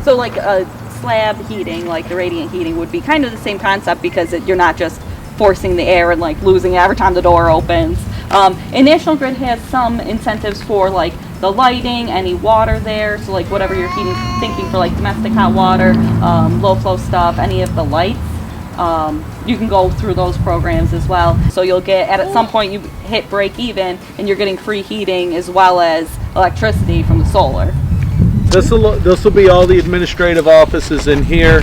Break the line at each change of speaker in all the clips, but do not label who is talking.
So like a slab heating, like the radiant heating, would be kind of the same concept because you're not just forcing the air and like losing it every time the door opens. And National Grid has some incentives for like the lighting, any water there, so like whatever you're thinking for like domestic hot water, low flow stuff, any of the lights. You can go through those programs as well. So you'll get, at some point you hit break even and you're getting free heating as well as electricity from the solar.
This will be all the administrative offices in here,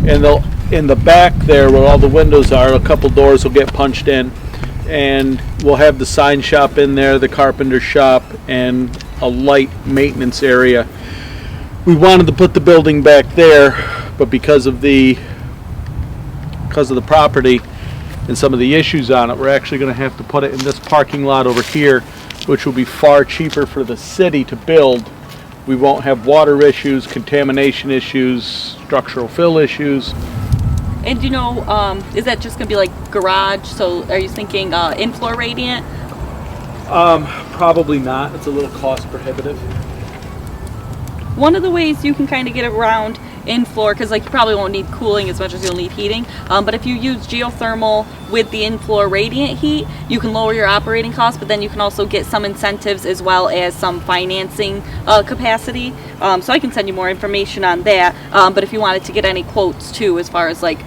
and they'll, in the back there where all the windows are, a couple doors will get punched in, and we'll have the sign shop in there, the carpenter shop, and a light maintenance area. We wanted to put the building back there, but because of the property and some of the issues on it, we're actually going to have to put it in this parking lot over here, which will be far cheaper for the city to build. We won't have water issues, contamination issues, structural fill issues.
And you know, is that just going to be like garage? So are you thinking in-floor radiant?
Probably not. It's a little cost prohibitive.
One of the ways you can kind of get around in-floor, because like you probably won't need cooling as much as you'll need heating, but if you use geothermal with the in-floor radiant heat, you can lower your operating costs, but then you can also get some incentives as well as some financing capacity. So I can send you more information on that, but if you wanted to get any quotes too, as far as like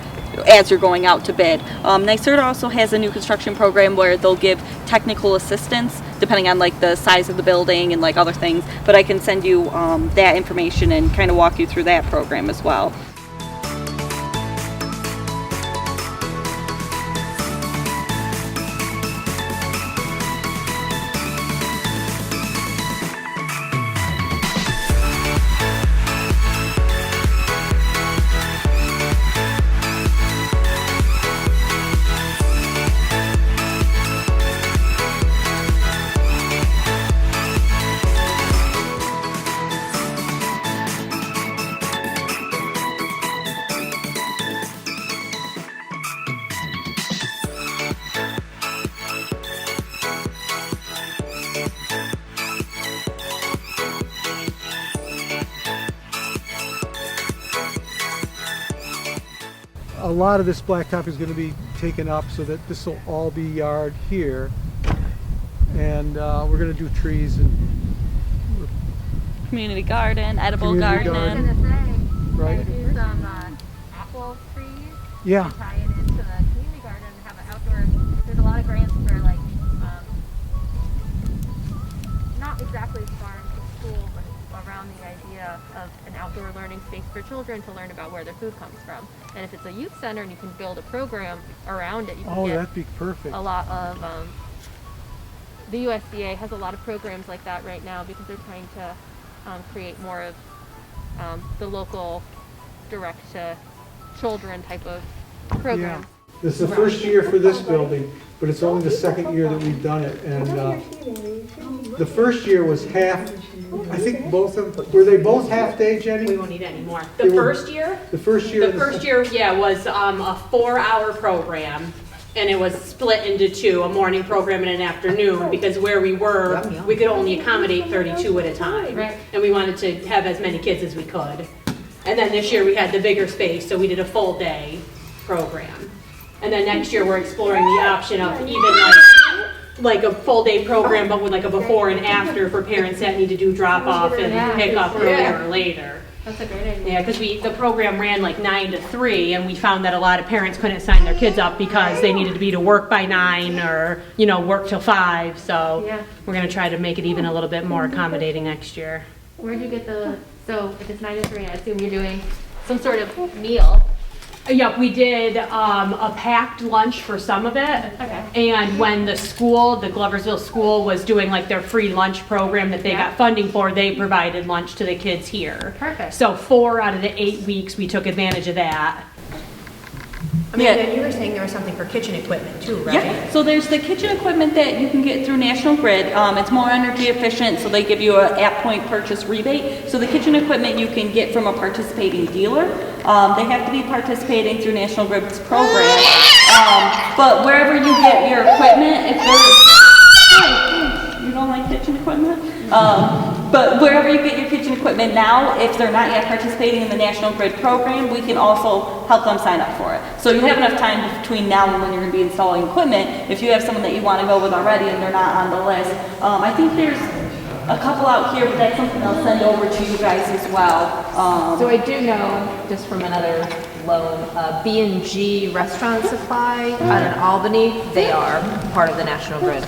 as you're going out to bid. NYSERDA also has a new construction program where they'll give technical assistance depending on like the size of the building and like other things, but I can send you that information and kind of walk you through that program as well.
A lot of this blacktop is going to be taken up so that this will all be yard here, and we're going to do trees and
Community garden, edible
Community
gardening.
garden. Right.
Do some apple trees.
Yeah.
And tie it into the community garden and have an outdoor. There's a lot of grants for like not exactly farm to school, but around the idea of an outdoor learning space for children to learn about where their food comes from. And if it's a youth center and you can build a program around it, you can get
that'd be perfect.
a lot of. The USDA has a lot of programs like that right now because they're trying to create more of the local direct to children type of programs.
Yeah. This is the first year for this building, but it's only the second year that we've done it. And the first year was half, I think both of them, were they both half day, Jenny?
We won't need any more.
They
The
were-
first year,
The first year.
yeah, was a 4-hour program, and it was split into two, a morning program and an afternoon, because where we were, we could only accommodate 32 at a time.
Right.
And we wanted to have as many kids as we could. And then this year we had the bigger space, so we did a full day program. And then next year we're exploring the option of even like a full day program, but with like a before and after for parents that need to do drop off and pick up earlier or later.
That's a great idea.
Yeah, because the program ran like 9 to 3, and we found that a lot of parents couldn't sign their kids up because they needed to be to work by 9 or, you know, work till 5. So
Yeah.
we're going to try to make it even a little bit more accommodating next year.
Where'd you get so if it's 9 to 3, I assume you're doing some sort of meal.
Yep, we did a packed lunch for some of it.
Okay.
And when the school, the Gloversville school, was doing like their free lunch program that they got funding for, they provided lunch to the kids here.
Perfect.
So 4 out of the 8 weeks we took advantage of that.
Amanda, you were saying there was something for kitchen equipment too, right?
Yeah, so there's the kitchen equipment that you can get through National Grid. It's more energy efficient, so they give you an at-point purchase rebate. So the kitchen equipment you can get from a participating dealer. They have to be participating through National Grid's program. But wherever you get your equipment, if there's... You don't like kitchen equipment? But wherever you get your kitchen equipment now, if they're not yet participating in the National Grid program, we can also help them sign up for it. So you have enough time between now and when you're going to be installing equipment. If you have someone that you want to go with already and they're not on the list, I think there's a couple out here, but that's something I'll send over to you guys as well.
So I do know, just from another loan, B&G Restaurant Supply out in Albany, they are part of the National Grid.